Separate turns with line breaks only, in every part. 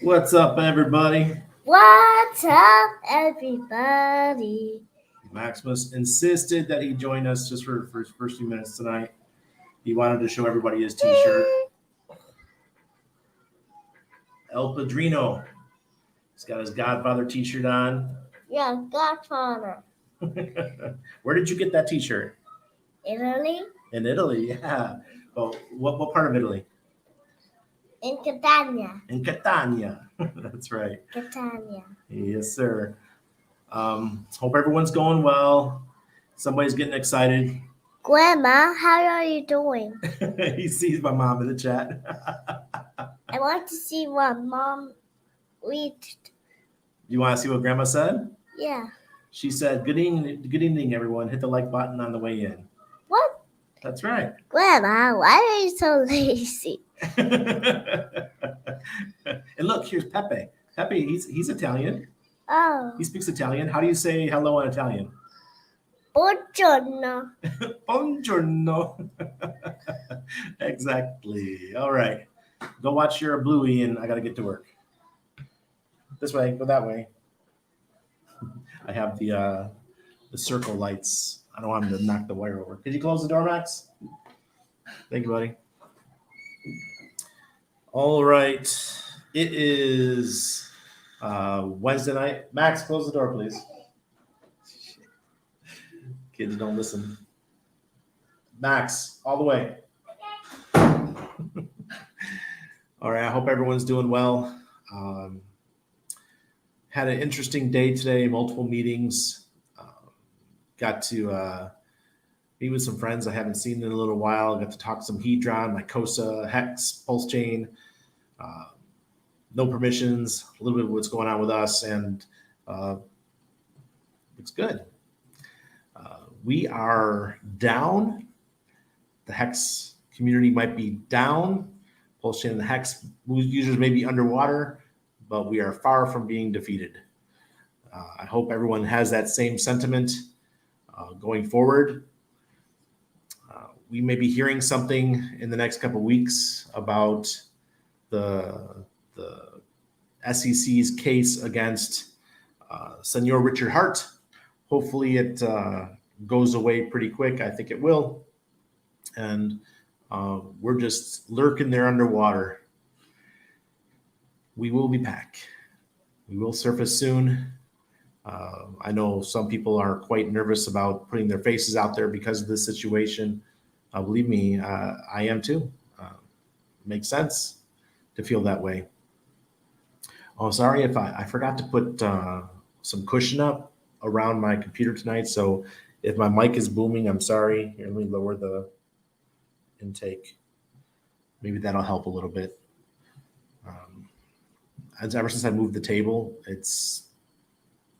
What's up, everybody?
What's up, everybody?
Maximus insisted that he join us just for his first few minutes tonight. He wanted to show everybody his t-shirt. El Padrino. He's got his Godfather t-shirt on.
Yeah, Godfather.
Where did you get that t-shirt?
Italy?
In Italy, yeah. Well, what part of Italy?
In Catania.
In Catania. That's right.
Catania.
Yes, sir. Hope everyone's going well. Somebody's getting excited.
Grandma, how are you doing?
He sees my mom in the chat.
I want to see what Mom reached.
You want to see what Grandma said?
Yeah.
She said, good evening, everyone. Hit the like button on the way in.
What?
That's right.
Grandma, why are you so lazy?
And look, here's Pepe. Pepe, he's Italian.
Oh.
He speaks Italian. How do you say hello in Italian?
Buongiorno.
Buongiorno. Exactly. All right. Go watch your Bluey, and I got to get to work. This way, go that way. I have the circle lights. I don't want him to knock the wire over. Could you close the door, Max? Thank you, buddy. All right. It is Wednesday night. Max, close the door, please. Kids don't listen. Max, all the way. All right. I hope everyone's doing well. Had an interesting day today, multiple meetings. Got to meet with some friends I haven't seen in a little while. Got to talk some Hedron, Mycosa, HEX, Pulsechain. No permissions, a little bit of what's going on with us, and looks good. We are down. The HEX community might be down. Pulsechain and the HEX users may be underwater, but we are far from being defeated. I hope everyone has that same sentiment going forward. We may be hearing something in the next couple of weeks about the SEC's case against Senor Richard Hart. Hopefully it goes away pretty quick. I think it will. And we're just lurking there underwater. We will be back. We will surface soon. I know some people are quite nervous about putting their faces out there because of this situation. Believe me, I am too. Makes sense to feel that way. Oh, sorry if I forgot to put some cushion up around my computer tonight. So if my mic is booming, I'm sorry. Here, let me lower the intake. Maybe that'll help a little bit. Ever since I moved the table, it's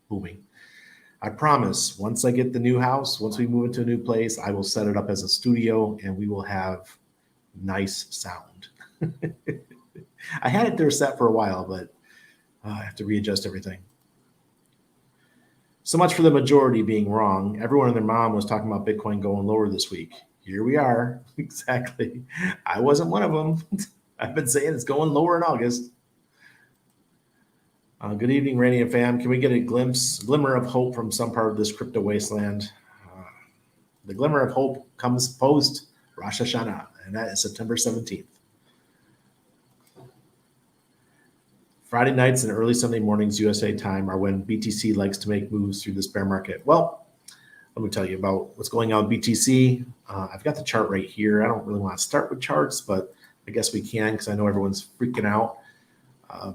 booming. I promise, once I get the new house, once we move into a new place, I will set it up as a studio and we will have nice sound. I had it there set for a while, but I have to readjust everything. So much for the majority being wrong. Everyone and their mom was talking about Bitcoin going lower this week. Here we are. Exactly. I wasn't one of them. I've been saying it's going lower in August. Good evening, Rainy and fam. Can we get a glimmer of hope from some part of this crypto wasteland? The glimmer of hope comes post Rosh Hashanah, and that is September 17th. Friday nights and early Sunday mornings USA time are when BTC likes to make moves through this bear market. Well, let me tell you about what's going on with BTC. I've got the chart right here. I don't really want to start with charts, but I guess we can because I know everyone's freaking out.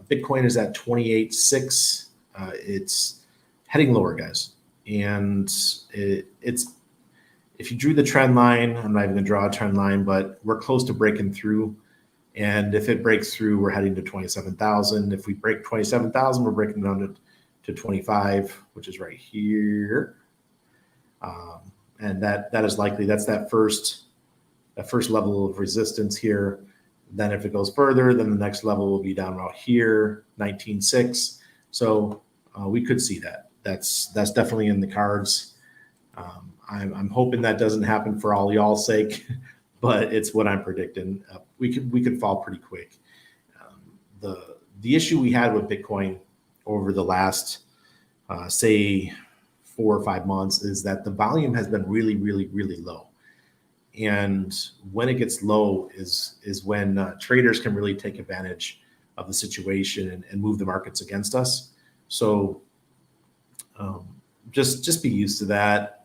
Bitcoin is at 28.6. It's heading lower, guys. And it's if you drew the trend line, I'm not even going to draw a trend line, but we're close to breaking through. And if it breaks through, we're heading to 27,000. If we break 27,000, we're breaking down to 25, which is right here. And that is likely. That's that first level of resistance here. Then if it goes further, then the next level will be down about here, 19.6. So we could see that. That's definitely in the cards. I'm hoping that doesn't happen for all y'all's sake, but it's what I'm predicting. We could fall pretty quick. the issue we had with Bitcoin over the last, say, 4 or 5 months is that the volume has been really, really, really low. And when it gets low is when traders can really take advantage of the situation and move the markets against us. So just be used to that.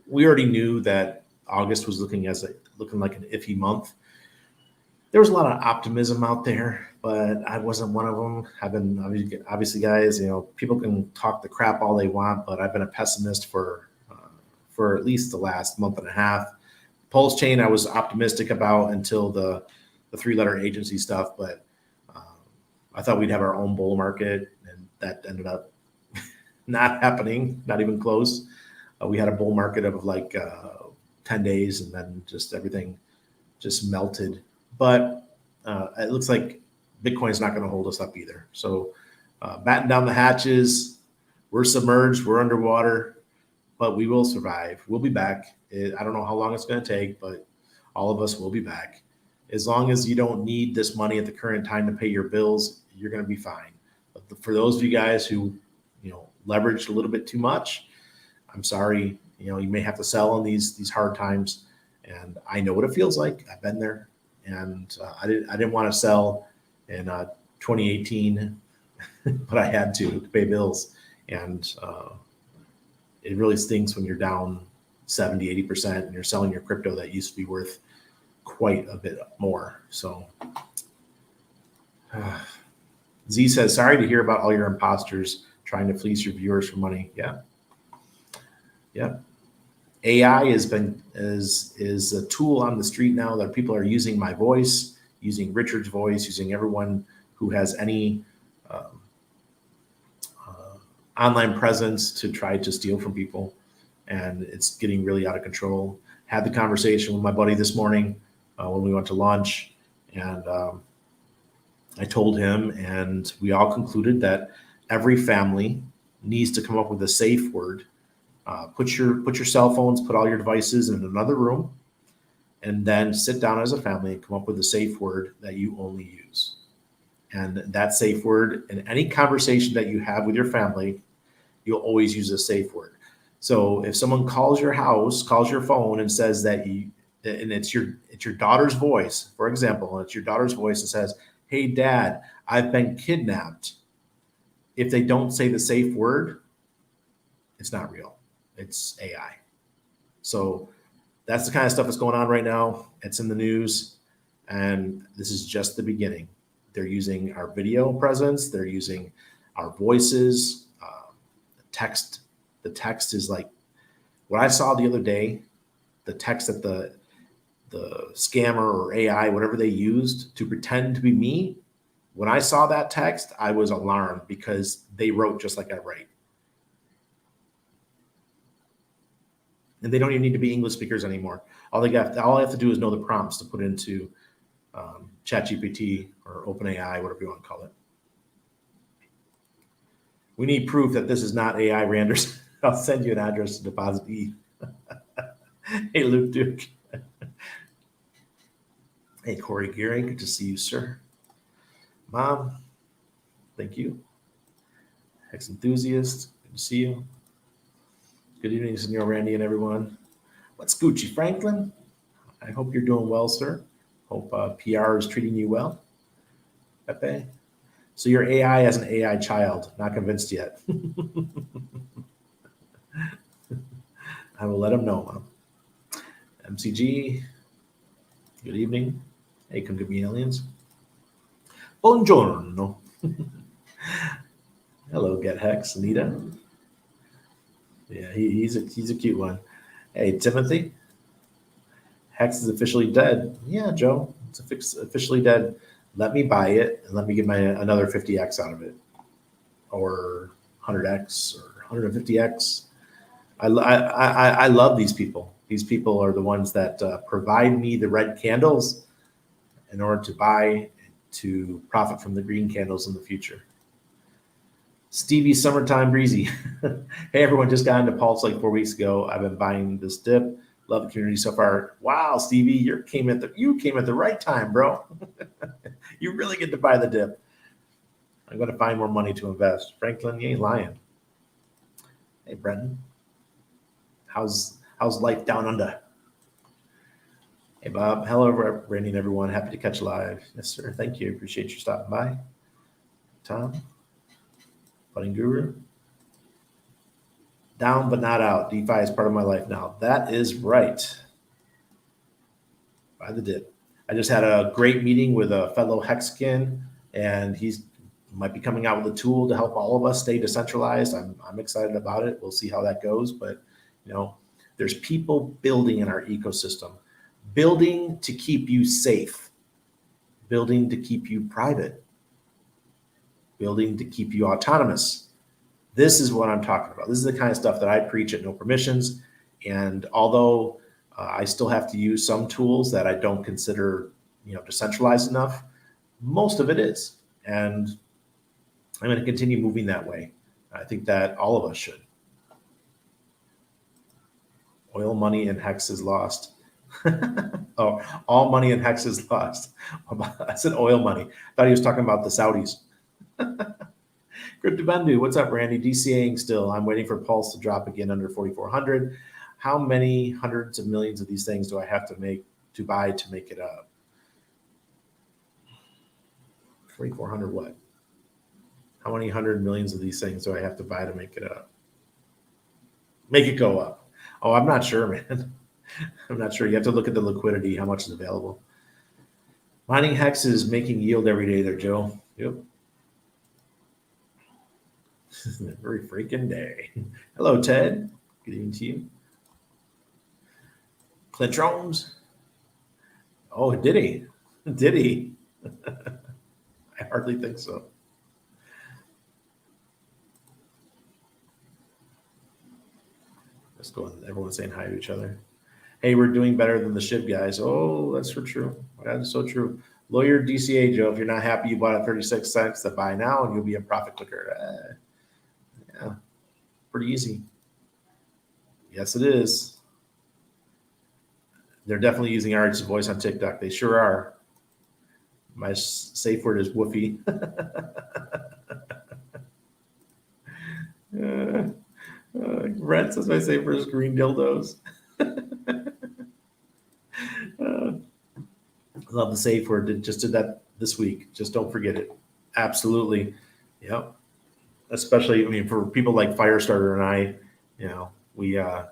We already knew that August was looking like an iffy month. There was a lot of optimism out there, but I wasn't one of them. I've been obviously, guys. People can talk the crap all they want, but I've been a pessimist for at least the last month and a half. Pulsechain, I was optimistic about until the 3-letter agency stuff, but I thought we'd have our own bull market, and that ended up not happening, not even close. We had a bull market of like 10 days, and then just everything just melted. But it looks like Bitcoin's not going to hold us up either. So batten down the hatches. We're submerged. We're underwater, but we will survive. We'll be back. I don't know how long it's going to take, but all of us will be back. As long as you don't need this money at the current time to pay your bills, you're going to be fine. But for those of you guys who, leveraged a little bit too much, I'm sorry. You may have to sell in these hard times, and I know what it feels like. I've been there, and I didn't want to sell in 2018, but I had to pay bills, and it really stinks when you're down 70, 80%, and you're selling your crypto that used to be worth quite a bit more. So Z says, sorry to hear about all your imposters trying to fleece your viewers for money. Yeah. AI is a tool on the street now that people are using my voice, using Richard's voice, using everyone who has any online presence to try to steal from people. And it's getting really out of control. Had the conversation with my buddy this morning when we went to lunch, and I told him, and we all concluded that every family needs to come up with a safe word. Put your cell phones, put all your devices in another room, and then sit down as a family and come up with a safe word that you only use. And that safe word, in any conversation that you have with your family, you'll always use a safe word. So if someone calls your house, calls your phone, and says that and it's your daughter's voice, for example, and it's your daughter's voice and says, "Hey, Dad, I've been kidnapped." If they don't say the safe word, it's not real. It's AI. So that's the kind of stuff that's going on right now. It's in the news, and this is just the beginning. They're using our video presence. They're using our voices. Text. The text is like what I saw the other day. The text that the scammer or AI, whatever they used to pretend to be me. When I saw that text, I was alarmed because they wrote just like I write. And they don't even need to be English speakers anymore. All I have to do is know the prompts to put into ChatGPT or OpenAI, whatever you want to call it. We need proof that this is not AI, Randers. I'll send you an address to deposit E. Hey, Luke Duke. Hey, Corey Gearing. Good to see you, sir. Mom, thank you. HEX enthusiast. Good to see you. Good evening, Senor Randy and everyone. What's Gucci, Franklin? I hope you're doing well, sir. Hope PR is treating you well. Pepe. So your AI as an AI child. Not convinced yet. I will let him know, Mom. MCG. Good evening. Hey, come get me, aliens. Buongiorno. Hello, Get Hex, Anita. Yeah, he's a cute one. Hey, Timothy. Hex is officially dead. Yeah, Joe, it's officially dead. Let me buy it and let me get another 50x out of it, or 100x or 150x. I love these people. These people are the ones that provide me the red candles in order to profit from the green candles in the future. Stevie Summertime Breezy. Hey, everyone, just got into Pulse like 4 weeks ago. I've been buying this dip. Love the community so far. Wow, Stevie, you came at the right time, bro. You really get to buy the dip. I'm going to find more money to invest. Franklin, you ain't lying. Hey, Brenton. How's life down under? Hey, Bob. Hello, Randy and everyone. Happy to catch live. Yes, sir. Thank you. Appreciate you stopping by. Tom, Budding Guru. Down but not out. DeFi is part of my life now. That is right. By the dip. I just had a great meeting with a fellow HEXkin, and he's might be coming out with a tool to help all of us stay decentralized. I'm excited about it. We'll see how that goes. But there's people building in our ecosystem, building to keep you safe, building to keep you private, building to keep you autonomous. This is what I'm talking about. This is the kind of stuff that I preach at No Permissions. And although I still have to use some tools that I don't consider, decentralized enough, most of it is. And I'm going to continue moving that way. I think that all of us should. Oil money and HEX is lost. Oh, all money in HEX is lost. I said oil money. I thought he was talking about the Saudis. Cryptobendu, what's up, Randy? DCAing still. I'm waiting for Pulse to drop again under 4,400. How many hundreds of millions of these things do I have to buy to make it up? 4,400 what? How many hundred millions of these things do I have to buy to make it up? Make it go up. Oh, I'm not sure, man. I'm not sure. You have to look at the liquidity, how much is available. Mining HEX is making yield every day there, Joe. Yep. Every freaking day. Hello, Ted. Good evening to you. Clint Romes. Oh, did he? Did he? I hardly think so. Let's go on. Everyone's saying hi to each other. Hey, we're doing better than the SHIB guys. Oh, that's for true. That is so true. Lawyer DCA, Joe, if you're not happy you bought at 36 cents, then buy now and you'll be a profit clicker. Yeah, pretty easy. Yes, it is. They're definitely using Art's voice on TikTok. They sure are. My safe word is woofy. Brent says my safe word is green dildos. Love the safe word. Just did that this week. Just don't forget it. Absolutely. Yep. Especially, for people like Firestarter and I, we, if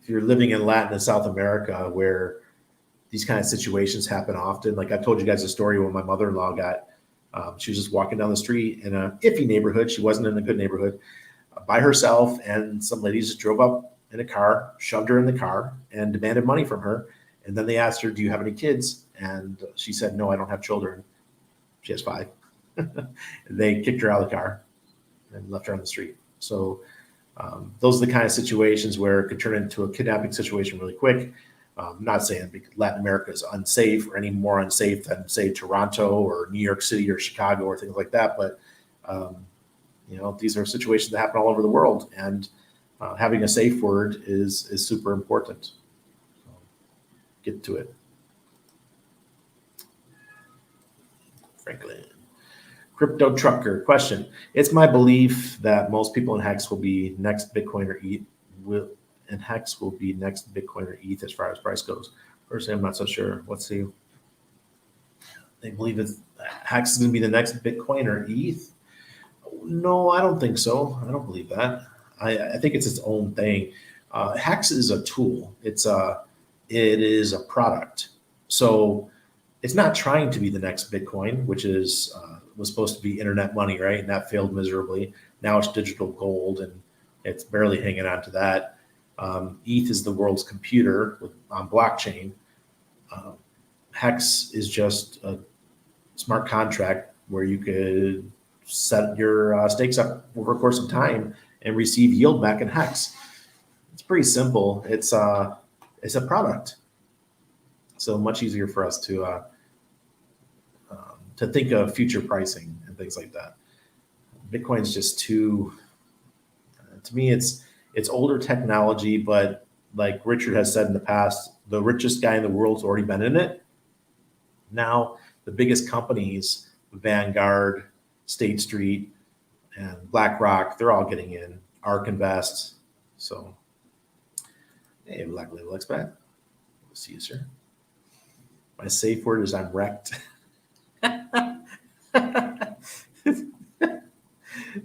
you're living in Latin and South America where these kind of situations happen often, like I told you guys a story when my mother-in-law she was just walking down the street in a iffy neighborhood. She wasn't in a good neighborhood by herself. And some ladies just drove up in a car, shoved her in the car and demanded money from her. And then they asked her, do you have any kids? And she said, no, I don't have children. She has 5. They kicked her out of the car and left her on the street. So those are the kind of situations where it could turn into a kidnapping situation really quick. I'm not saying Latin America is unsafe or any more unsafe than, say, Toronto or New York City or Chicago or things like that. But, these are situations that happen all over the world. And having a safe word is super important. So get to it. Franklin. Crypto Trucker question. It's my belief that most people in HEX will be next Bitcoin or ETH. And HEX will be next Bitcoin or ETH as far as price goes. Personally, I'm not so sure. Let's see. They believe HEX is going to be the next Bitcoin or ETH. No, I don't think so. I don't believe that. I think it's its own thing. HEX is a tool. It is a product. So it's not trying to be the next Bitcoin, which was supposed to be internet money, right? And that failed miserably. Now it's digital gold, and it's barely hanging on to that. ETH is the world's computer on blockchain. HEX is just a smart contract where you could set your stakes up over a course of time and receive yield back in HEX. It's pretty simple. It's a product. So much easier for us to think of future pricing and things like that. Bitcoin's just too, to me, it's older technology, but like Richard has said in the past, the richest guy in the world's already been in it. Now, the biggest companies, Vanguard, State Street, and BlackRock. They're all getting in. ARK Invest. So, hey, Black Label Expat. We'll see you, sir. My safe word is I'm wrecked.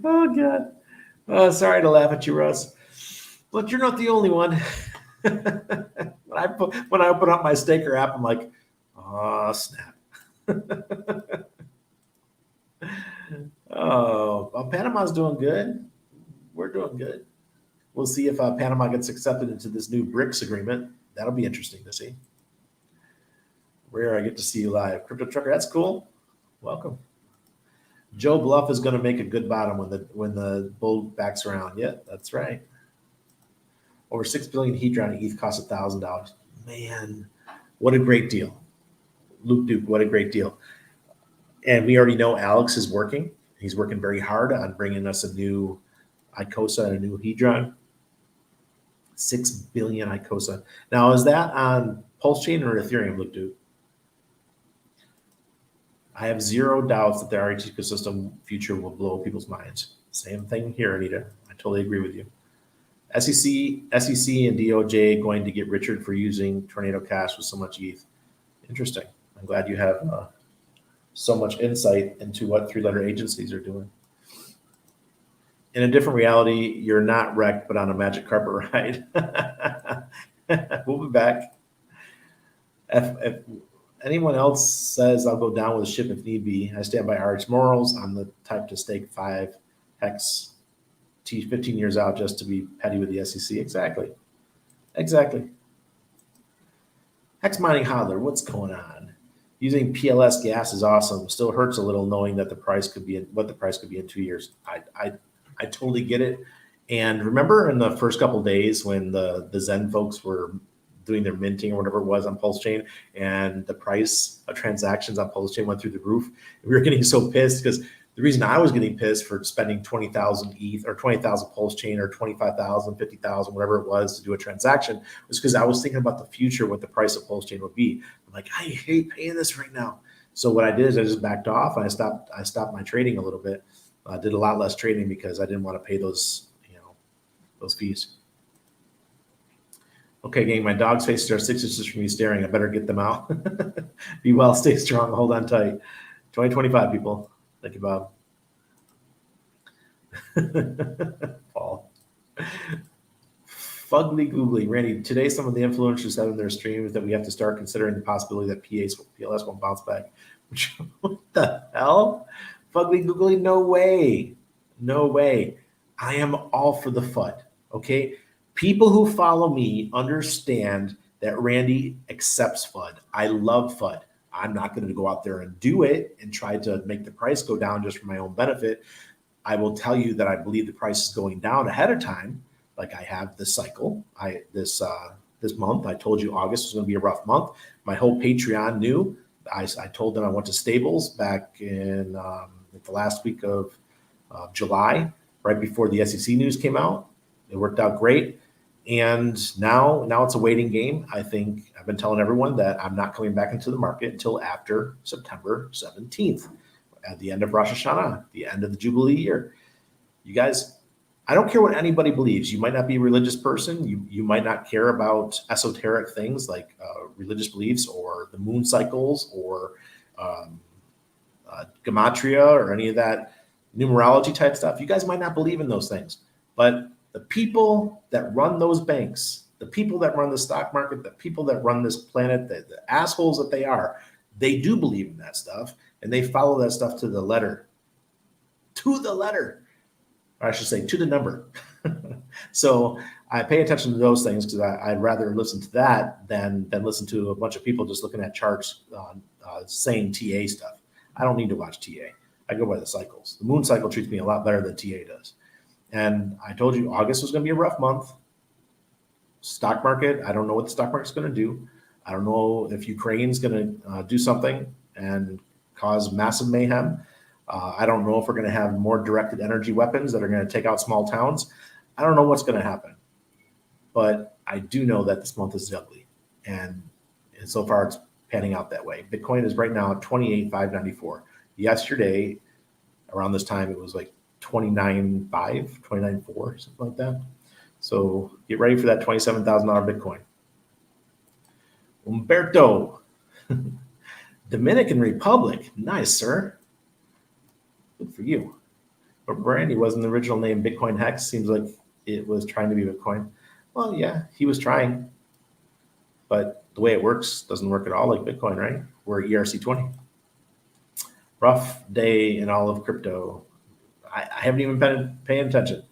Oh, God. Oh, sorry to laugh at you, Russ. But you're not the only one. When I open up my Staker app, I'm like, oh, snap. Oh, well, Panama's doing good. We're doing good. We'll see if Panama gets accepted into this new BRICS agreement. That'll be interesting to see. Rare, I get to see you live. Crypto Trucker, that's cool. Welcome. Joe Bluff is going to make a good bottom when the bull backs around. Yeah, that's right. Over 6 billion Hedron ETH costs $1,000. Man, what a great deal. Luke Duke, what a great deal. And we already know Alex is working. He's working very hard on bringing us a new ICOSA and a new Hedron. 6 billion ICOSA. Now, is that on Pulsechain or Ethereum, Luke Duke? I have zero doubts that the RH ecosystem future will blow people's minds. Same thing here, Anita. I totally agree with you. SEC and DOJ going to get Richard for using Tornado Cash with so much ETH. Interesting. I'm glad you have so much insight into what three-letter agencies are doing. In a different reality, you're not wrecked, but on a magic carpet ride. We'll be back. If anyone else says I'll go down with a ship if need be, I stand by RH morals. I'm the type to stake 5 HEX 15 years out just to be petty with the SEC. Exactly. HEX mining hodler, what's going on? Using PLS gas is awesome. Still hurts a little knowing that the price could be what the price could be in 2 years. I totally get it. And remember in the first couple of days when the Zen folks were doing their minting or whatever it was on Pulsechain, and the price of transactions on Pulsechain went through the roof. We were getting so pissed because the reason I was getting pissed for spending 20,000 ETH or 20,000 Pulsechain or 25,000, 50,000, whatever it was to do a transaction was because I was thinking about the future, what the price of Pulsechain would be. I'm like, I hate paying this right now. So what I did is I just backed off and I stopped my trading a little bit. I did a lot less trading because I didn't want to pay those fees. Okay, gang, my dog's faces are 6 inches from me staring. I better get them out. Be well, stay strong, hold on tight. 2025, people. Thank you, Bob. Paul. Fugly googly. Randy, today some of the influencers have in their streams that we have to start considering the possibility that PLS won't bounce back. What the hell? Fugly googly, no way. No way. I am all for the FUD, okay? People who follow me understand that Randy accepts FUD. I love FUD. I'm not going to go out there and do it and try to make the price go down just for my own benefit. I will tell you that I believe the price is going down ahead of time, like I have this cycle. This month, I told you August was going to be a rough month. My whole Patreon knew. I told them I went to Stables back in the last week of July, right before the SEC news came out. It worked out great. And now it's a waiting game. I think I've been telling everyone that I'm not coming back into the market until after September 17th, at the end of Rosh Hashanah, the end of the Jubilee year. You guys, I don't care what anybody believes. You might not be a religious person. You might not care about esoteric things like religious beliefs or the moon cycles or gematria or any of that numerology type stuff. You guys might not believe in those things, but the people that run those banks, the people that run the stock market, the people that run this planet, the assholes that they are, they do believe in that stuff, and they follow that stuff to the letter. To the letter. Or I should say, to the number. So I pay attention to those things because I'd rather listen to that than listen to a bunch of people just looking at charts saying TA stuff. I don't need to watch TA. I go by the cycles. The moon cycle treats me a lot better than TA does. And I told you August was going to be a rough month. Stock market, I don't know what the stock market's going to do. I don't know if Ukraine's going to do something and cause massive mayhem. I don't know if we're going to have more directed energy weapons that are going to take out small towns. I don't know what's going to happen. But I do know that this month is ugly. And so far it's panning out that way. Bitcoin is right now at 28,594. Yesterday, around this time, it was like 29.5, 29.4, something like that. So get ready for that $27,000 Bitcoin. Umberto, Dominican Republic. Nice, sir. Good for you. But Brandy wasn't the original name. Bitcoin HEX seems like it was trying to be Bitcoin. Well, yeah, he was trying. But the way it works doesn't work at all like Bitcoin, right? We're ERC20. Rough day in all of crypto. I haven't even been paying attention.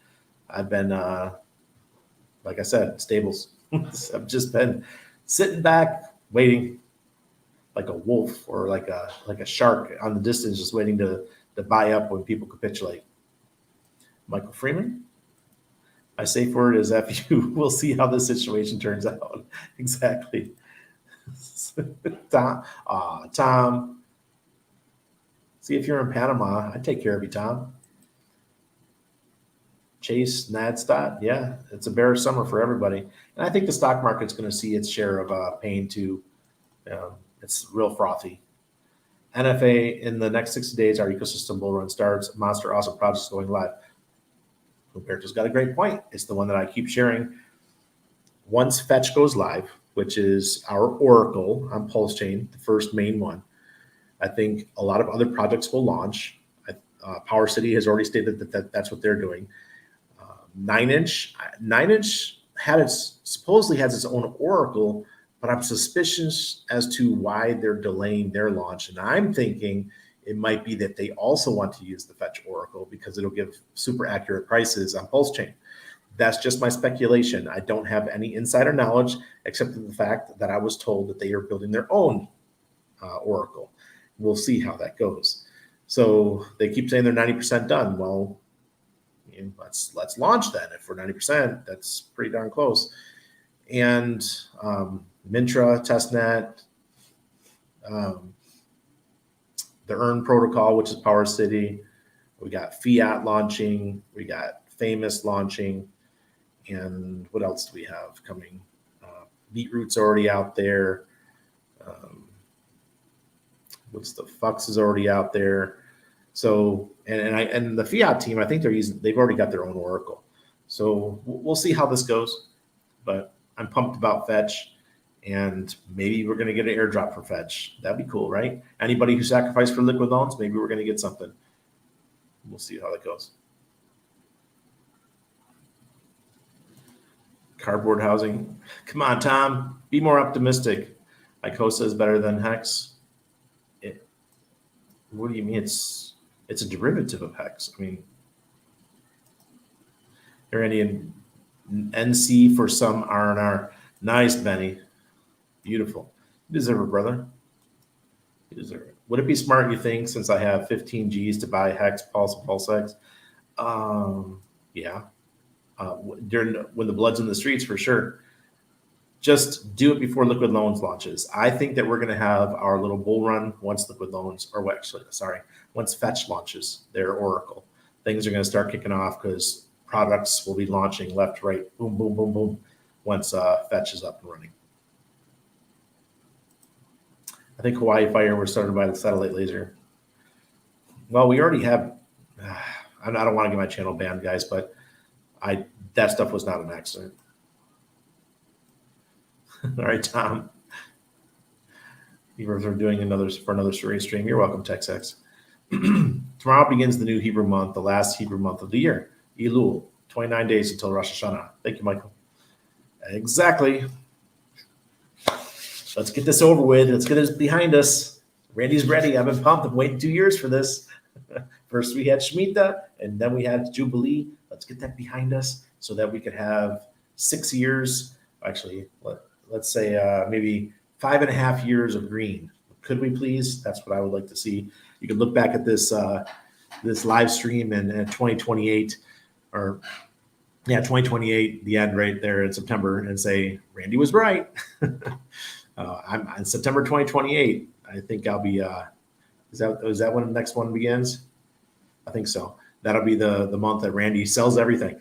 I've been, like I said, stables. I've just been sitting back, waiting like a wolf or like a shark on the distance, just waiting to buy up when people capitulate. Michael Freeman, my safe word is FU. We'll see how this situation turns out. Exactly. Tom. See if you're in Panama. I'd take care of you, Tom. Chase, Nadstat, yeah, it's a bearish summer for everybody. And I think the stock market's going to see its share of pain too. It's real frothy. NFA, in the next 60 days, our ecosystem bull run starts. Monster awesome projects going live. Humberto's got a great point. It's the one that I keep sharing. Once Fetch goes live, which is our Oracle on Pulsechain, the first main one, I think a lot of other projects will launch. Power City has already stated that's what they're doing. 9inch supposedly has its own Oracle, but I'm suspicious as to why they're delaying their launch. And I'm thinking it might be that they also want to use the Fetch Oracle because it'll give super accurate prices on Pulsechain. That's just my speculation. I don't have any insider knowledge except for the fact that I was told that they are building their own Oracle. We'll see how that goes. So they keep saying they're 90% done. Well, let's launch then. If we're 90%, that's pretty darn close. And Mintra, Testnet, the Earn protocol, which is Power City. We got Fiat launching. We got Famous launching. And what else do we have coming? Beetroot's already out there. What's the Fux is already out there. So and the Fiat team, I think they've already got their own Oracle. So we'll see how this goes. But I'm pumped about Fetch, and maybe we're going to get an airdrop for Fetch. That'd be cool, right? Anybody who sacrificed for liquid loans, maybe we're going to get something. We'll see how that goes. Cardboard housing. Come on, Tom. Be more optimistic. Icosa is better than HEX. What do you mean? It's a derivative of HEX. I mean, there any NC for some R&R. Nice, Benny. Beautiful. You deserve it, brother. You deserve it. Would it be smart, you think, since I have 15 Gs to buy HEX, Pulsex? Yeah. When the blood's in the streets, for sure. Just do it before Liquid Loans launches. I think that we're going to have our little bull run once once Fetch launches their Oracle. Things are going to start kicking off because products will be launching left, right, boom, boom, boom, boom, once Fetch is up and running. I think Hawaii Fire was started by the satellite laser. Well, we already have, I don't want to get my channel banned, guys, but that stuff was not an accident. All right, Tom. Hebrews are doing another story stream. You're welcome, TexX. Tomorrow begins the new Hebrew month, the last Hebrew month of the year. Elul, 29 days until Rosh Hashanah. Thank you, Michael. Exactly. Let's get this over with. Let's get this behind us. Randy's ready. I've been pumped. I'm waiting 2 years for this. First we had Shemitah, and then we had Jubilee. Let's get that behind us so that we could have 6 years. Actually, let's say maybe 5.5 years of green. Could we please? That's what I would like to see. You can look back at this this live stream in 2028 or 2028, the end right there in September, and say Randy was right. I'm on September 2028. I think I'll be. Is that when the next one begins? I think so. That'll be the month that Randy sells everything.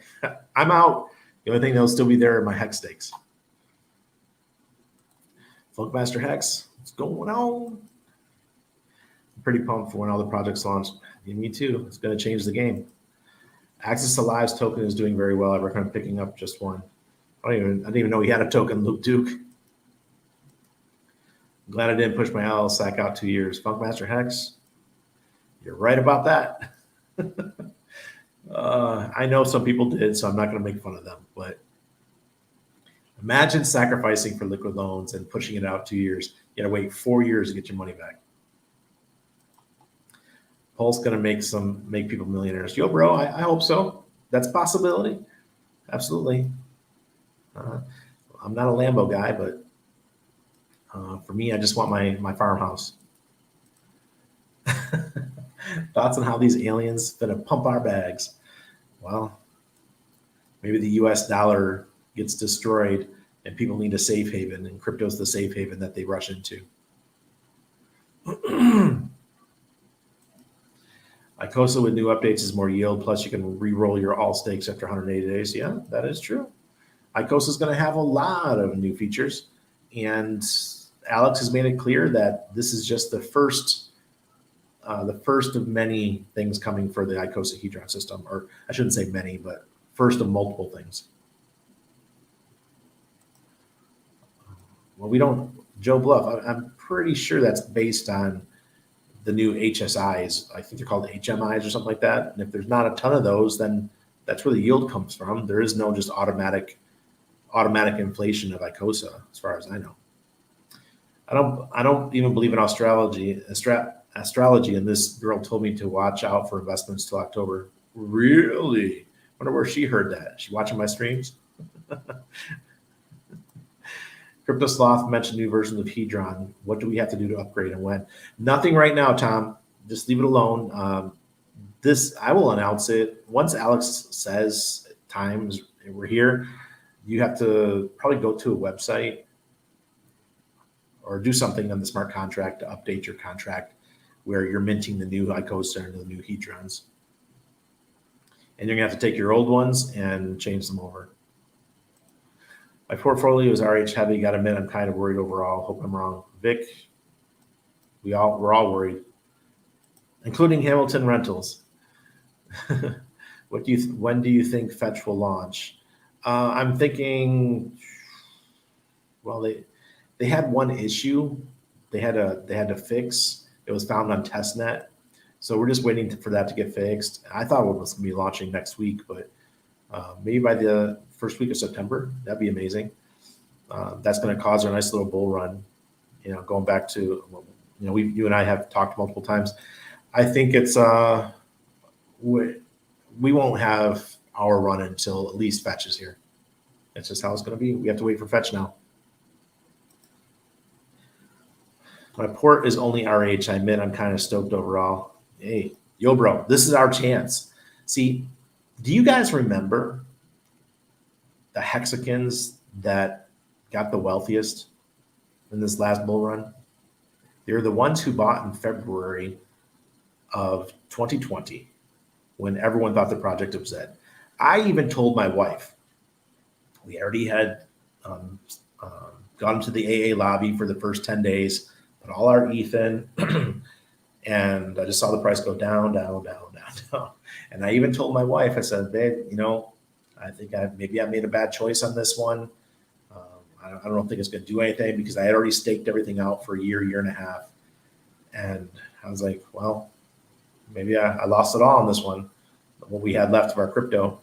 I'm out. The only thing that'll still be there are my HEX stakes. Funkmaster HEX, what's going on? pretty pumped for when all the projects launch. Me too. It's going to change the game. Access to Live's token is doing very well. I recommend picking up just one. I didn't even know he had a token, Luke Duke. I'm glad I didn't push my LSAC out 2 years. Funkmaster HEX, you're right about that. I know some people did, so I'm not going to make fun of them. But imagine sacrificing for liquid loans and pushing it out 2 years. You got to wait 4 years to get your money back. Pulse going to make people millionaires. Yo, bro, I hope so. That's a possibility. Absolutely. I'm not a Lambo guy, but for me, I just want my farmhouse. Thoughts on how these aliens finna pump our bags? Well, maybe the US dollar gets destroyed and people need a safe haven, and crypto's the safe haven that they rush into. ICOSA with new updates is more yield, plus you can re-roll your all stakes after 180 days. Yeah, that is true. ICOSA is going to have a lot of new features, and Alex has made it clear that this is just the first of many things coming for the ICOSA Hedron system, or I shouldn't say many, but first of multiple things. Well, we don't, Joe Bluff, I'm pretty sure that's based on the new HSIs. I think they're called HMIs or something like that. And if there's not a ton of those, then that's where the yield comes from. There is no just automatic inflation of ICOSA, as far as I know. I don't even believe in astrology, and this girl told me to watch out for investments till October. Really? Wonder where she heard that. Is she watching my streams? Crypto Sloth mentioned new versions of Hedron. What do we have to do to upgrade and when? Nothing right now, Tom. Just leave it alone. I will announce it once Alex says times we're here. You have to probably go to a website or do something on the smart contract to update your contract where you're minting the new ICOSA and the new Hedrons. And you're gonna have to take your old ones and change them over. My portfolio is RH heavy. Got to admit, I'm kind of worried overall. Hope I'm wrong. Vic, we're all worried, including Hamilton Rentals. When do you think Fetch will launch? I'm thinking, well, they had one issue they had to fix. It was found on testnet, so we're just waiting for that to get fixed. I thought it was going to be launching next week, but maybe by the first week of September. That'd be amazing. That's going to cause a nice little bull run. Going back to, you and I have talked multiple times. I think it's we won't have our run until at least Fetch is here. That's just how it's going to be. We have to wait for Fetch now. My port is only RH. I admit I'm kind of stoked overall. Hey, yo, bro, this is our chance. See, do you guys remember the hexagons that got the wealthiest in this last bull run? They're the ones who bought in February of 2020 when everyone thought the project was dead. I even told my wife, we already had gone to the AA lobby for the first 10 days, put all our ETH in, and I just saw the price go down, down, down, down, down. And I even told my wife, I said, babe, I think maybe I made a bad choice on this one. I don't think it's going to do anything because I had already staked everything out for a year and a half. And I was like, well, maybe I lost it all on this one, what we had left of our crypto.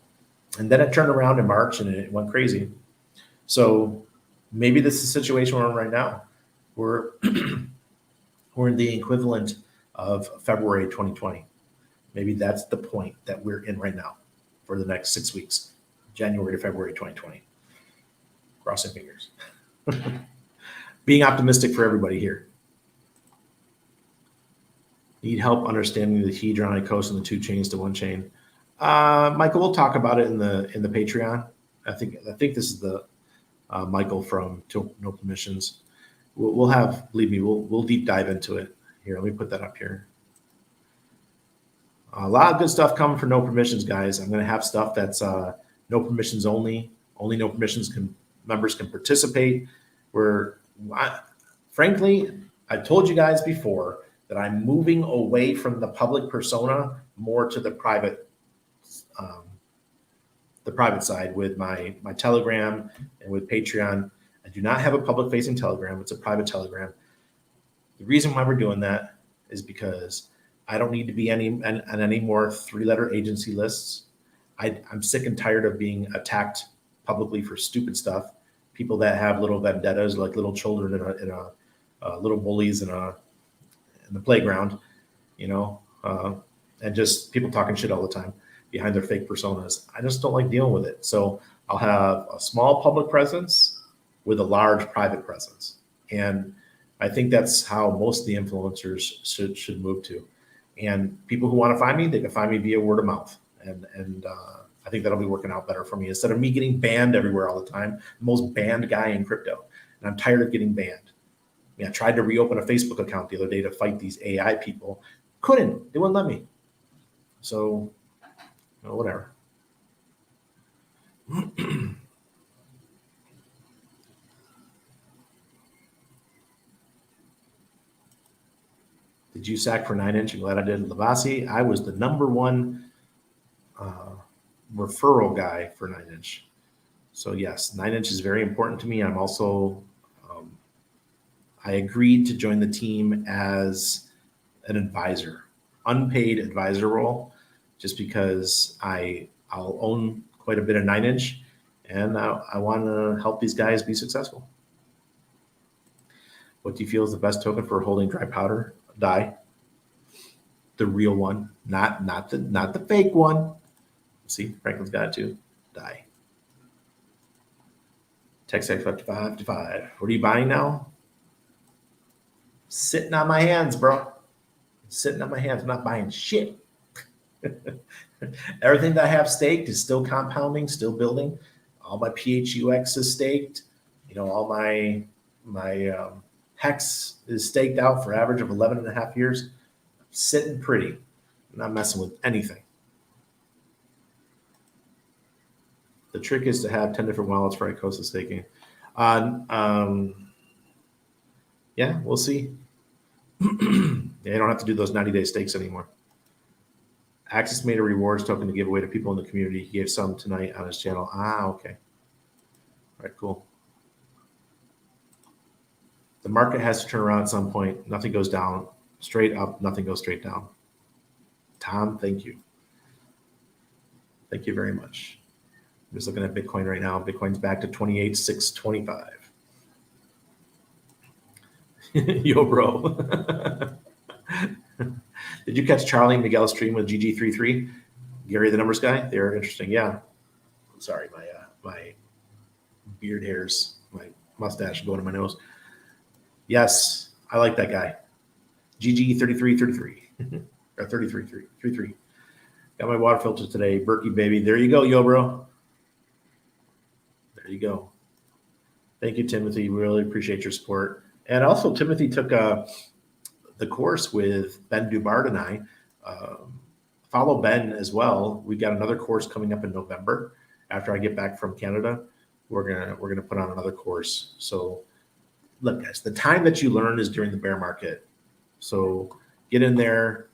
And then it turned around in March and it went crazy. So maybe this is the situation we're in right now. We're in the equivalent of February 2020. Maybe that's the point that we're in right now for the next 6 weeks, January to February 2020. Crossing fingers. Being optimistic for everybody here. Need help understanding the Hedron, ICOSA, and the 2 chains to 1 chain. Michael, we'll talk about it in the Patreon. I think this is the Michael from No Permissions. We'll have, believe me, we'll deep dive into it. Here, let me put that up here. A lot of good stuff coming for No Permissions, guys. I'm going to have stuff that's no permissions only. Only No Permissions members can participate. Frankly, I've told you guys before, that I'm moving away from the public persona more to the private side with my Telegram and with Patreon. I do not have a public facing Telegram. It's a private Telegram. The reason why we're doing that is because I don't need to be on any more 3-letter agency lists. I'm sick and tired of being attacked publicly for stupid stuff. People that have little vendettas, like little children in a little bullies in the playground, and just people talking shit all the time behind their fake personas. I just don't like dealing with it. So I'll have a small public presence with a large private presence. And I think that's how most of the influencers should move to. And people who want to find me, they can find me via word of mouth. And I think that'll be working out better for me. Instead of me getting banned everywhere all the time, the most banned guy in crypto. And I'm tired of getting banned. I tried to reopen a Facebook account the other day to fight these AI people. Couldn't. They wouldn't let me. So, whatever. Did you sack for 9-inch? I'm glad I did. Lavasi, I was the #1 referral guy for 9-inch. So yes, 9-inch is very important to me. I'm also, I agreed to join the team as an advisor, unpaid advisor role, just because I'll own quite a bit of 9-inch and I want to help these guys be successful. What do you feel is the best token for holding dry powder? DAI, the real one, not the fake one. See, Franklin's got it too. DAI. TechSec 55. What are you buying now? Sitting on my hands, bro. Sitting on my hands. I'm not buying shit. Everything that I have staked is still compounding, still building. All my PHUX is staked. All my HEX is staked out for average of 11 and a half years. Sitting pretty. I'm not messing with anything. The trick is to have 10 different wallets for ICOSA staking. Yeah, we'll see. You don't have to do those 90-day stakes anymore. Axis made a rewards token to give away to people in the community. He gave some tonight on his channel. Okay. All right, cool. The market has to turn around at some point. Nothing goes down straight up. Nothing goes straight down. Tom, thank you. Thank you very much. I'm just looking at Bitcoin right now. Bitcoin's back to 28,625. Yo, bro. Did you catch Charlie and Miguel's stream with GG33? Gary, the numbers guy? They're interesting. Yeah. Sorry, my beard hairs, my mustache going to my nose. Yes, I like that guy. GG3333 or 3333. Got my water filter today. Berkey, baby. There you go, yo, bro. There you go. Thank you, Timothy. We really appreciate your support. And also, Timothy took the course with Ben Dubard and I. Follow Ben as well. We've got another course coming up in November. After I get back from Canada, we're gonna put on another course. So, look, guys, the time that you learn is during the bear market. So get in there,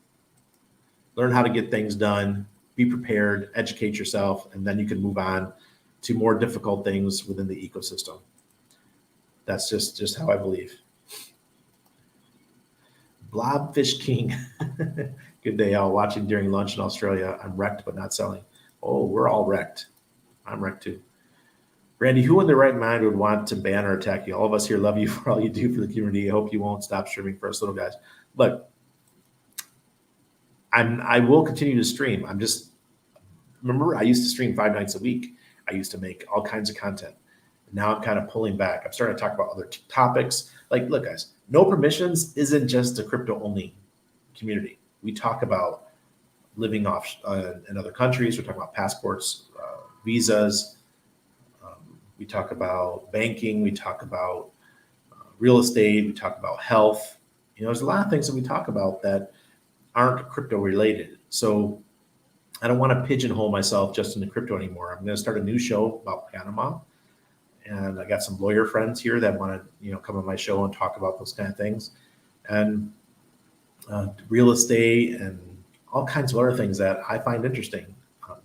learn how to get things done, be prepared, educate yourself, and then you can move on to more difficult things within the ecosystem. That's just how I believe. Blobfish King. Good day, all. Watching during lunch in Australia. I'm wrecked but not selling. Oh, we're all wrecked. I'm wrecked too. Randy, who in their right mind would want to ban or attack you? All of us here love you for all you do for the community. I hope you won't stop streaming for us little guys. Look, I will continue to stream. Remember, I used to stream 5 nights a week. I used to make all kinds of content. Now I'm kind of pulling back. I'm starting to talk about other topics. Like, look, guys, No Permissions isn't just a crypto-only community. We talk about living off in other countries. We're talking about passports, visas. We talk about banking. We talk about real estate. We talk about health. There's a lot of things that we talk about that aren't crypto related. So I don't want to pigeonhole myself just into crypto anymore. I'm going to start a new show about Panama. And I got some lawyer friends here that want to, come on my show and talk about those kind of things. And real estate, and all kinds of other things that I find interesting. Um,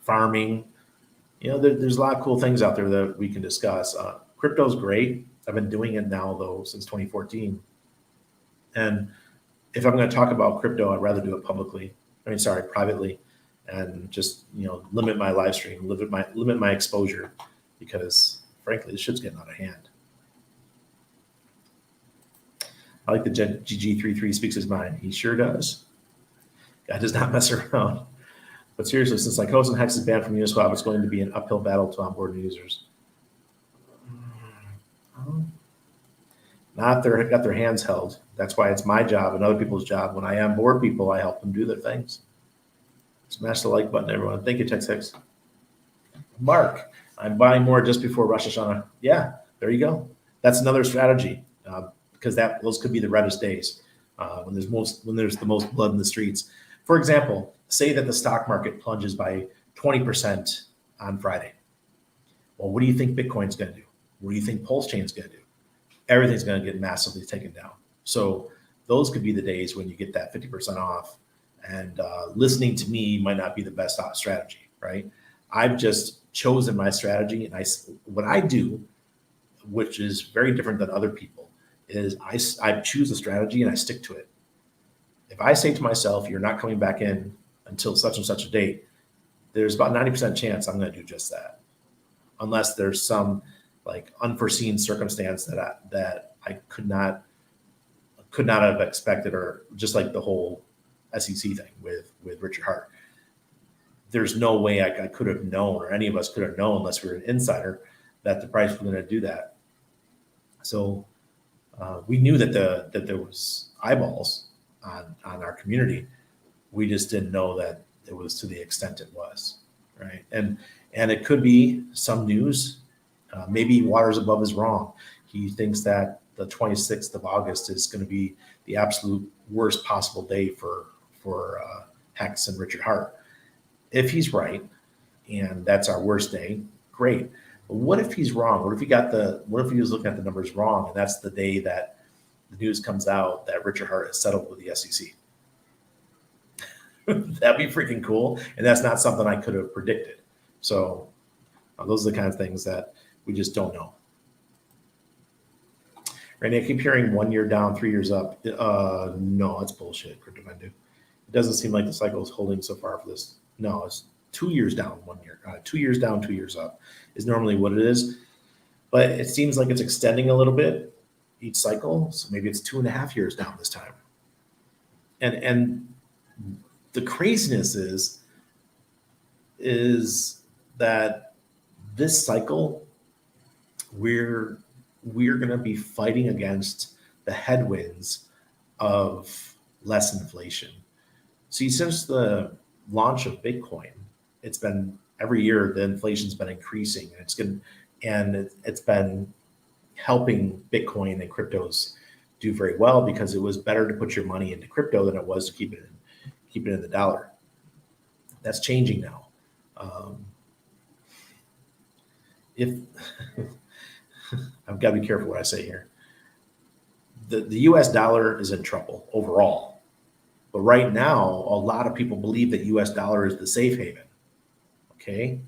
Farming, there's a lot of cool things out there that we can discuss. Crypto's great. I've been doing it now though since 2014, and if I'm going to talk about crypto, I'd rather do it privately, and just limit my live stream, limit my exposure, because frankly, this shit's getting out of hand. I like the GG33 speaks his mind. He sure does. Guy does not mess around. But seriously, since Lycos and HEX is banned from Uniswap, it's going to be an uphill battle to onboard new users. Not if they got their hands held. That's why it's my job and other people's job. When I onboard people, I help them do their things. Smash the like button, everyone. Thank you, Tex6. Mark, I'm buying more just before Rosh Hashanah. Yeah, there you go. That's another strategy, because those could be the reddest days, when there's the most blood in the streets. For example, say that the stock market plunges by 20% on Friday. Well, what do you think Bitcoin's going to do? What do you think Pulsechain's going to do? Everything's going to get massively taken down. So those could be the days when you get that 50% off, and listening to me might not be the best strategy, right? I've just chosen my strategy, and what I do, which is very different than other people, is I choose a strategy and I stick to it. If I say to myself, you're not coming back in until such and such a date, there's about 90% chance I'm going to do just that, unless there's some like unforeseen circumstance that I could not have expected, or just like the whole SEC thing with Richard Hart. There's no way I could have known, or any of us could have known, unless we were an insider, that the price was going to do that. So we knew that there was eyeballs on our community. We just didn't know that it was to the extent it was, right? And it could be some news. Maybe Waters Above is wrong. He thinks that the 26th of August is going to be the absolute worst possible day for HEX and Richard Hart. If he's right, and that's our worst day, great. But what if he's wrong? What if he was looking at the numbers wrong, and that's the day that the news comes out that Richard Hart has settled with the SEC? That'd be freaking cool, and that's not something I could have predicted. So those are the kind of things that we just don't know. Randy, I keep hearing 1 year down, 3 years up. No, that's bullshit, CryptoVendu. It doesn't seem like the cycle is holding so far for this. No, it's 2 years down, 1 year. 2 years down, 2 years up is normally what it is. But it seems like it's extending a little bit each cycle. So maybe it's 2.5 years down this time. And the craziness is that this cycle, we're going to be fighting against the headwinds of less inflation. See, since the launch of Bitcoin, it's been every year the inflation's been increasing, and it's been helping Bitcoin and cryptos do very well, because it was better to put your money into crypto than it was to keep it in the dollar. That's changing now. If I've got to be careful what I say here. The US dollar is in trouble overall. But right now, a lot of people believe that US dollar is the safe haven. Okay?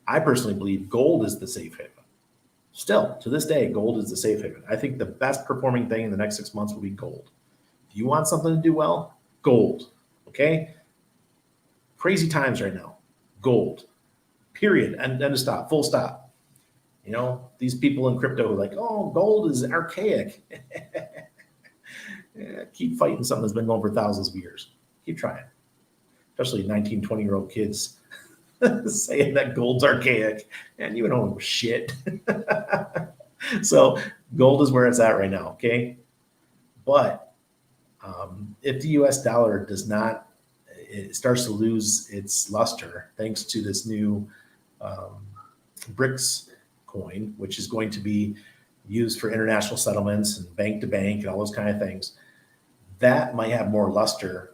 I personally believe gold is the safe haven. Still, to this day, gold is the safe haven. I think the best performing thing in the next 6 months will be gold. If you want something to do well, gold. Okay? Crazy times right now. Gold. Period. And then to stop. Full stop. These people in crypto are like, oh, gold is archaic. Keep fighting something that's been going for thousands of years. Keep trying. Especially 19, 20-year-old kids saying that gold's archaic. And you don't know shit. So gold is where it's at right now, okay? But if the US dollar it starts to lose its luster, thanks to this new BRICS coin, which is going to be used for international settlements and bank to bank and all those kind of things, that might have more luster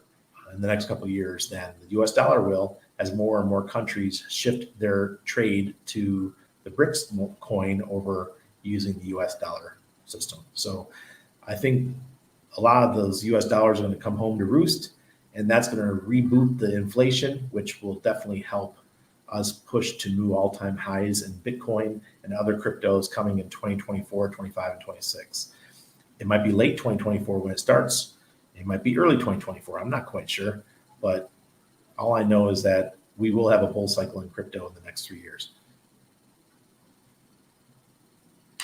in the next couple of years than the US dollar will, as more and more countries shift their trade to the BRICS coin over using the US dollar system. So I think a lot of those US dollars are going to come home to roost, and that's going to reboot the inflation, which will definitely help us push to new all-time highs in Bitcoin and other cryptos coming in 2024, 25, and 26. It might be late 2024 when it starts. It might be early 2024. I'm not quite sure, but all I know is that we will have a bull cycle in crypto in the next 3 years.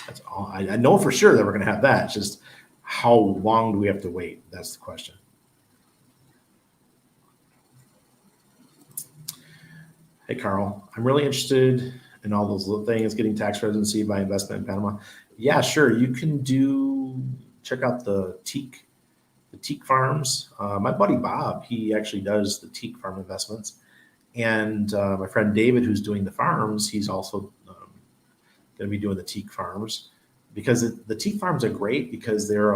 That's all. I know for sure that we're going to have that. It's just how long do we have to wait? That's the question. Hey, Carl, I'm really interested in all those little things, getting tax residency by investment in Panama. Yeah, sure. You can check out the teak farms. My buddy Bob, he actually does the teak farm investments. And my friend David, who's doing the farms, he's also going to be doing the teak farms, because the teak farms are great because they're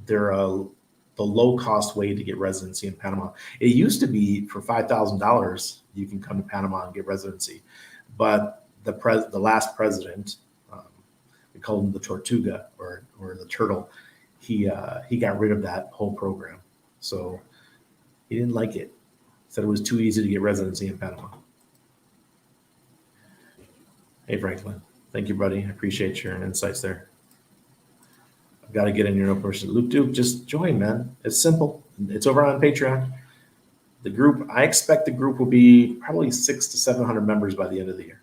the low cost way to get residency in Panama. It used to be for $5,000 you can come to Panama and get residency, but the last president, we called him the Tortuga or the turtle. He got rid of that whole program, so he didn't like it. Said it was too easy to get residency in Panama. Hey Franklin, thank you, buddy. I appreciate your insights there. I've got to get in your no person. Luke Duke, just join, man. It's simple. It's over on Patreon. The group, I expect the group will be probably 600 to 700 members by the end of the year.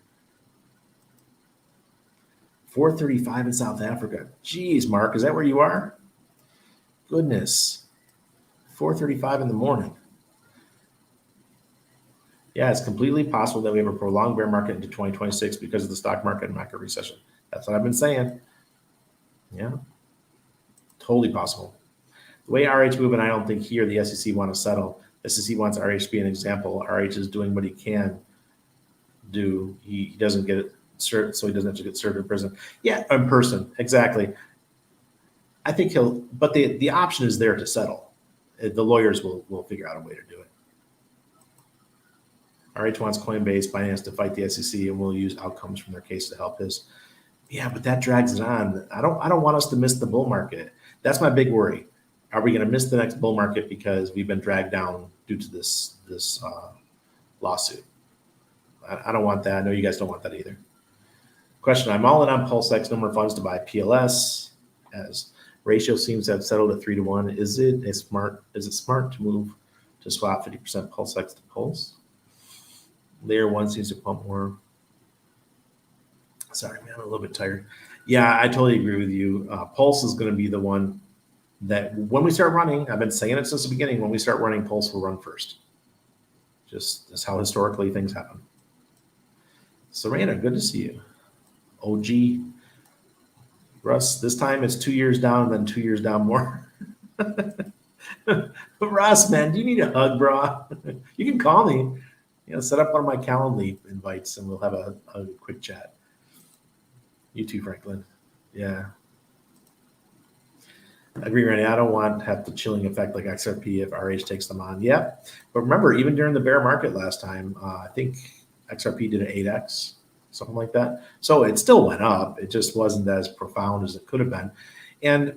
4:35 in South Africa. Geez, Mark, is that where you are? Goodness. 4:35 in the morning. Yeah, it's completely possible that we have a prolonged bear market into 2026 because of the stock market and macro recession. That's what I've been saying. Yeah, totally possible. The way RH moved, and I don't think he or the SEC want to settle. The SEC wants RH to be an example. RH is doing what he can do. He doesn't get it served, so he doesn't have to get served in prison. Yeah, in person, exactly. I think but the option is there to settle. The lawyers will figure out a way to do it. RH wants Coinbase, Binance to fight the SEC, and will use outcomes from their case to help his. Yeah, but that drags it on. I don't want us to miss the bull market. That's my big worry. Are we going to miss the next bull market because we've been dragged down due to this lawsuit? I don't want that. I know you guys don't want that either. Question: I'm all in on Pulsechain. No more funds to buy PLS. As ratio seems to have settled at 3-to-1. Is it smart to move to swap 50% Pulsechain to Pulse? Layer 1 seems to pump more. Sorry, man, I'm a little bit tired. Yeah, I totally agree with you. Pulse is going to be the one that when we start running, I've been saying it since the beginning, when we start running, Pulse will run first. Just that's how historically things happen. Serena, good to see you. OG. Russ, this time it's 2 years down, then 2 years down more. Russ, man, do you need a hug, bro? You can call me. Set up one of my Calendly invites and we'll have a quick chat. You too, Franklin. Yeah. I agree, Randy. I don't want to have the chilling effect like XRP if RH takes them on. Yeah. But remember, even during the bear market last time, I think XRP did an 8X, something like that. So it still went up. It just wasn't as profound as it could have been. And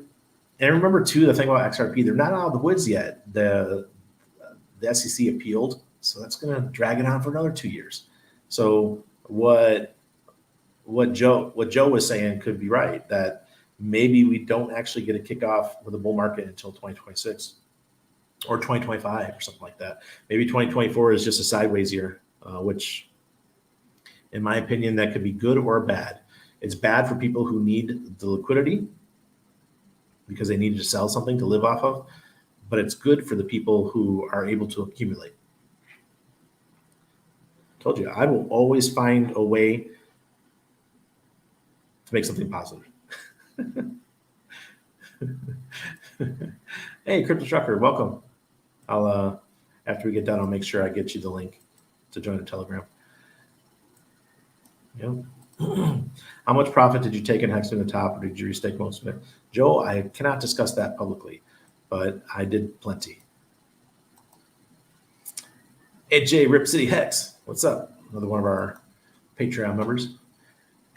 remember, too, the thing about XRP, they're not out of the woods yet. The SEC appealed. So that's going to drag it on for another 2 years. So what Joe was saying could be right, that maybe we don't actually get a kickoff with a bull market until 2026 or 2025 or something like that. Maybe 2024 is just a sideways year, which in my opinion, that could be good or bad. It's bad for people who need the liquidity because they need to sell something to live off of, but it's good for the people who are able to accumulate. Told you, I will always find a way to make something positive. Hey, Crypto Trucker, welcome. I'll after we get done, I'll make sure I get you the link to join the Telegram. Yep. How much profit did you take in HEX in the top, or did you restake most of it? Joe, I cannot discuss that publicly, but I did plenty. Hey, Jay, Rip City HEX. What's up? Another one of our Patreon members.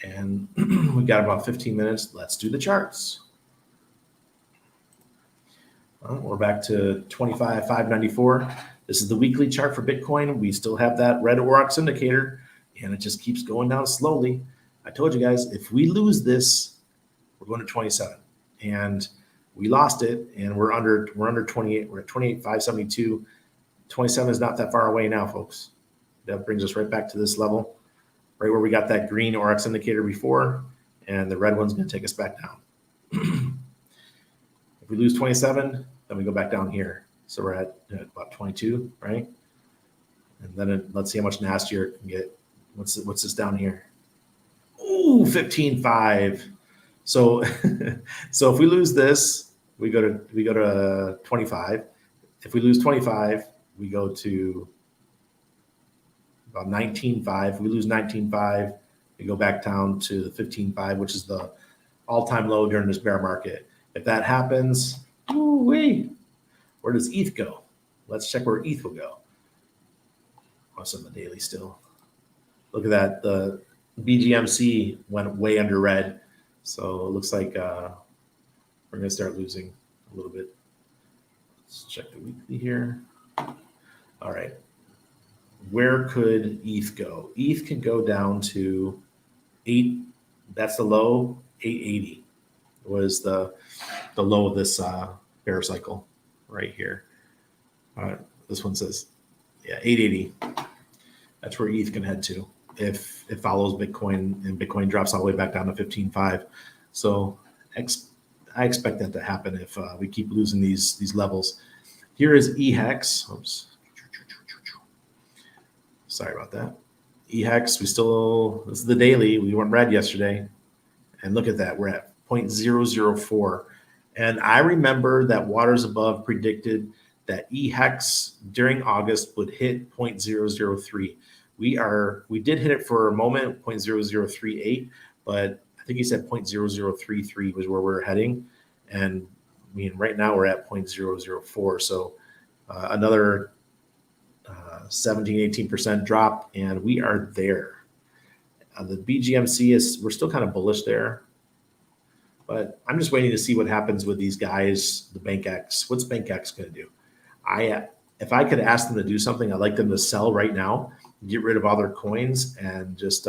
And we got about 15 minutes. Let's do the charts. We're back to 25,594. This is the weekly chart for Bitcoin. We still have that red Aurochs indicator, and it just keeps going down slowly. I told you guys, if we lose this, we're going to 27, and we lost it, and we're under 28. We're at 28,572. 27 is not that far away now, folks. That brings us right back to this level, right where we got that green Aurochs indicator before, and the red one's going to take us back down. If we lose 27, then we go back down here. So we're at about 22, right? And then let's see how much nastier it can get. What's this down here? Ooh, 15.5. So so if we lose this, we go to 25. If we lose 25, we go to about 19.5. If we lose 19.5, we go back down to the 15.5, which is the all-time low during this bear market. If that happens, where does ETH go? Let's check where ETH will go. What's on the daily still? Look at that. The BGMC went way under red. So it looks like we're going to start losing a little bit. Let's check the weekly here. All right. Where could ETH go? ETH can go down to 8. That's the low. 880 was the low of this bear cycle right here. This one says, 880. That's where ETH can head to if it follows Bitcoin and Bitcoin drops all the way back down to 15.5. So I expect that to happen if we keep losing these levels. Here is HEX. Oops. Sorry about that. HEX, this is the daily. We went red yesterday. And look at that. We're at 0.004. And I remember that Waters Above predicted that HEX during August would hit 0.003. We did hit it for a moment, 0.0038, but I think he said 0.0033 was where we're heading. And I mean, right now we're at 0.004. So another 17, 18% drop, and we are there. The BGMC we're still kind of bullish there, but I'm just waiting to see what happens with these guys, the BankX. What's BankX going to do? If I could ask them to do something, I'd like them to sell right now, get rid of all their coins, and just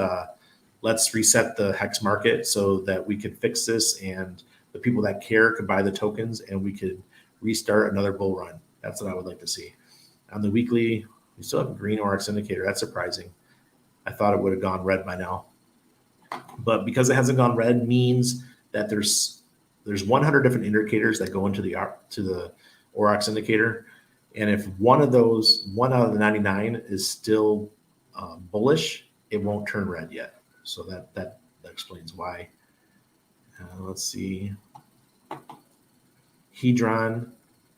let's reset the HEX market so that we can fix this, and the people that care could buy the tokens, and we could restart another bull run. That's what I would like to see. On the weekly, we still have a green Aurochs indicator. That's surprising. I thought it would have gone red by now. But because it hasn't gone red means that there's 100 different indicators that go into the Aurochs indicator. And if one out of the 99 is still bullish, it won't turn red yet. So that explains why. Let's see. Hedron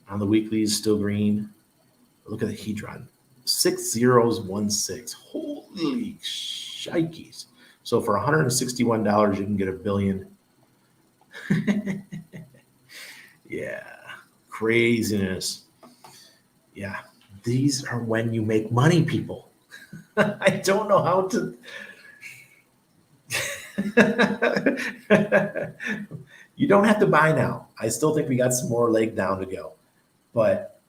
on the weekly is still green. Look at the Hedron. 6016. Holy shikes. So for $161, you can get $1 billion. Yeah. Craziness. Yeah. These are when you make money, people. I don't know how to. You don't have to buy now. I still think we got some more leg down to go. But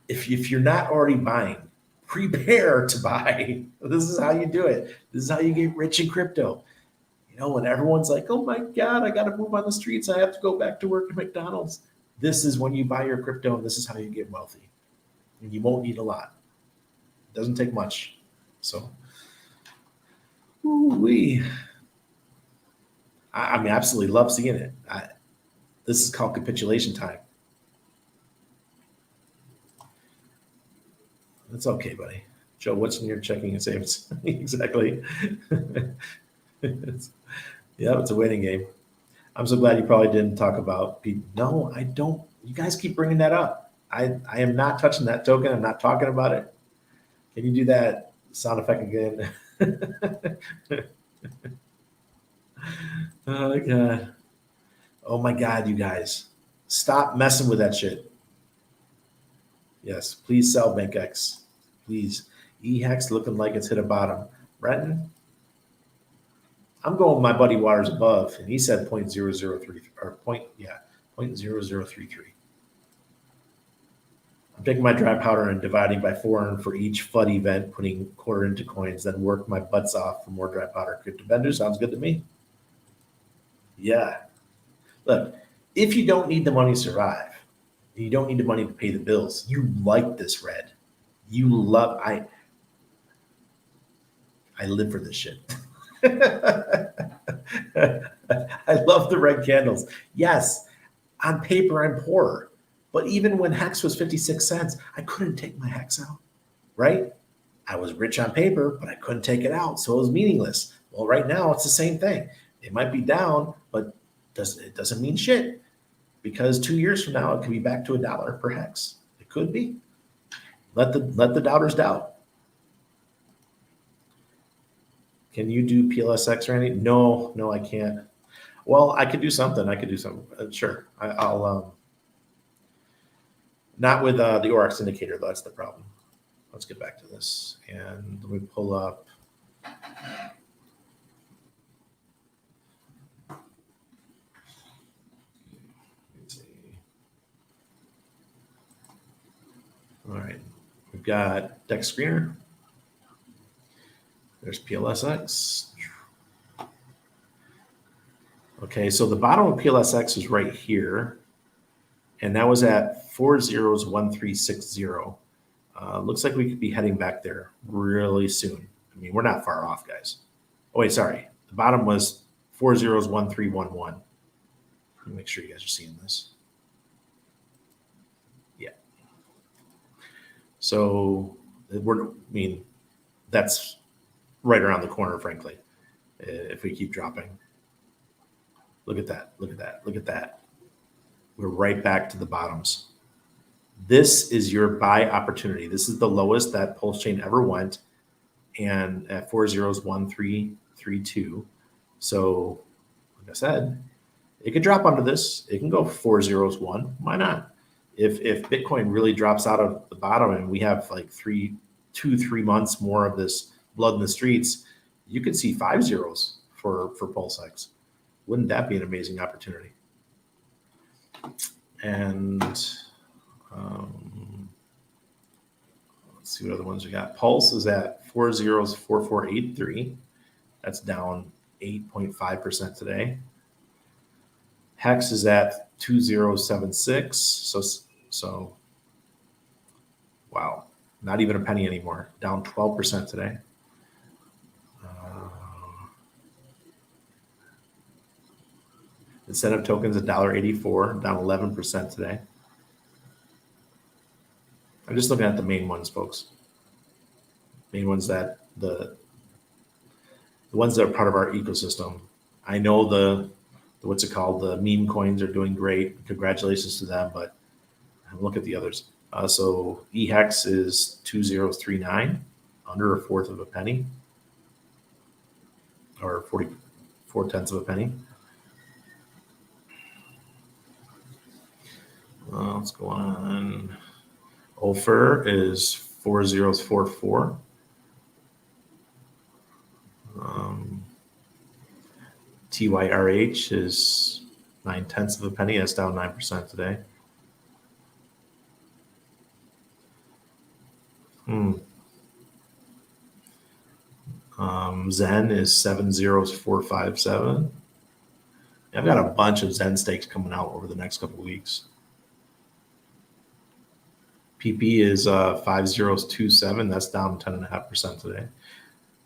if you're not already buying, prepare to buy. This is how you do it. This is how you get rich in crypto. You know, when everyone's like, oh my God, I got to move on the streets. I have to go back to work at McDonald's. This is when you buy your crypto, and this is how you get wealthy. And you won't need a lot. It doesn't take much. So, I mean, absolutely love seeing it. This is called capitulation time. That's okay, buddy. Joe, what's in your checking and savings? Exactly. It's a waiting game. I'm so glad you probably didn't talk about Pete. No, I don't. You guys keep bringing that up. I am not touching that token. I'm not talking about it. Can you do that sound effect again? Oh, God. Oh, my God, you guys. Stop messing with that shit. Yes, please sell BankX. Please. HEX looking like it's hit a bottom. Brenton, I'm going with my buddy Waters Above, and he said 0.0033 or 0.0033. I'm taking my dry powder and dividing by 4, and for each FUD event, putting quarter into coins, then work my butts off for more dry powder. Crypto vendor sounds good to me. Yeah. Look, if you don't need the money to survive, you don't need the money to pay the bills, you like this red. You love, I live for this shit. I love the red candles. Yes, on paper I'm poor, but even when HEX was 56 cents, I couldn't take my HEX out, right? I was rich on paper, but I couldn't take it out, so it was meaningless. Well, right now it's the same thing. It might be down, but it doesn't mean shit, because 2 years from now it could be back to $1 per HEX. It could be. Let the doubters doubt. Can you do PLSX, Randy? No, I can't. Well, I could do something. Sure. I'll not with the ORX indicator, though. That's the problem. Let's get back to this. And let me pull up. Let's see. All right. We've got Dex Screener. There's PLSX. Okay, so the bottom of PLSX is right here, and that was at 401360. Looks like we could be heading back there really soon. I mean, we're not far off, guys. Oh, wait, sorry. The bottom was 401311. Let me make sure you guys are seeing this. Yeah. So, that's right around the corner, frankly, if we keep dropping. Look at that. Look at that. Look at that. We're right back to the bottoms. This is your buy opportunity. This is the lowest that Pulsechain ever went, and at 401332. So, like I said, it could drop under this. It can go 401. Why not? If Bitcoin really drops out of the bottom and we have like 3 months more of this blood in the streets, you could see 5 zeros for Pulsechain. Wouldn't that be an amazing opportunity? And let's see what other ones we got. Pulse is at 404483. That's down 8.5% today. HEX is at 2076. So wow, not even a penny anymore. Down 12% today. Incentive tokens $1.84, down 11% today. I'm just looking at the main ones, folks. Main ones that the ones that are part of our ecosystem. I know the what's it called? The meme coins are doing great. Congratulations to them, but look at the others. So HEX is 2039, under a fourth of a penny, or 44 tenths of a penny. Let's go on. Ofer is 4044. TYRH is 9 tenths of a penny. That's down 9% today. Zen is 70457. I've got a bunch of Zen stakes coming out over the next couple of weeks. PP is 5027. That's down 10.5% today.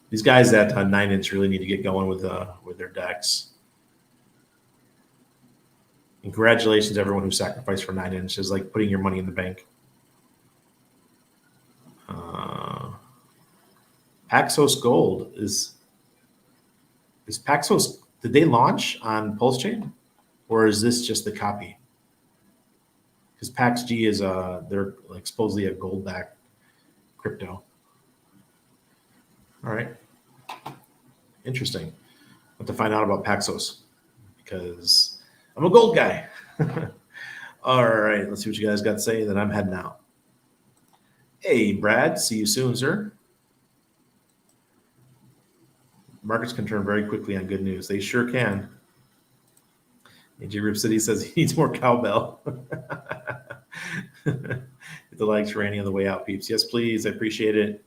These guys at 9-inch really need to get going with their decks. And congratulations to everyone who sacrificed for 9-inch. It's like putting your money in the bank. Paxos Gold is Paxos. Did they launch on Pulsechain, or is this just the copy? Because PaxG is they're like supposedly a gold-backed crypto. All right, interesting. I have to find out about Paxos because I'm a gold guy. All right, let's see what you guys got to say. Then I'm heading out. Hey, Brad, see you soon, sir. Markets can turn very quickly on good news. They sure can. AJ Rip City says he needs more cowbell. Hit the likes for Randy on the way out, peeps. Yes, please. I appreciate it.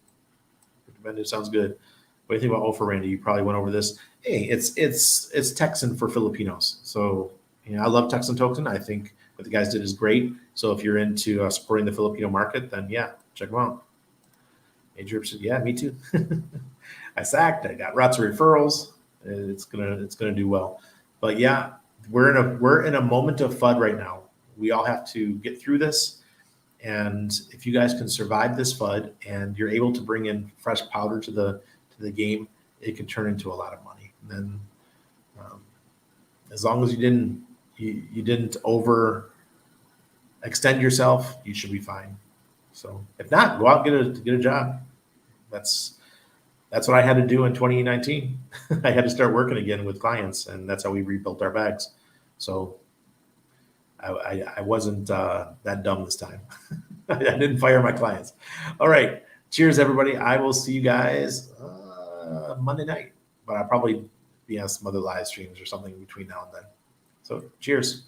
Recommended. Sounds good. What do you think about O for Randy? You probably went over this. Hey, it's Texan for Filipinos. So I love Texan Token. I think what the guys did is great. So if you're into supporting the Filipino market, then yeah, check them out. Adrian said, yeah, me too. I sacked. I got lots of referrals. It's gonna do well. But yeah, we're in a moment of FUD right now. We all have to get through this. And if you guys can survive this FUD and you're able to bring in fresh powder to the game, it can turn into a lot of money. And then as long as you didn't over extend yourself, you should be fine. So if not, go out and get a job. That's what I had to do in 2019. I had to start working again with clients, and that's how we rebuilt our bags. So I wasn't that dumb this time. I didn't fire my clients. All right. Cheers, everybody. I will see you guys Monday night, but I'll probably be on some other live streams or something between now and then. So cheers.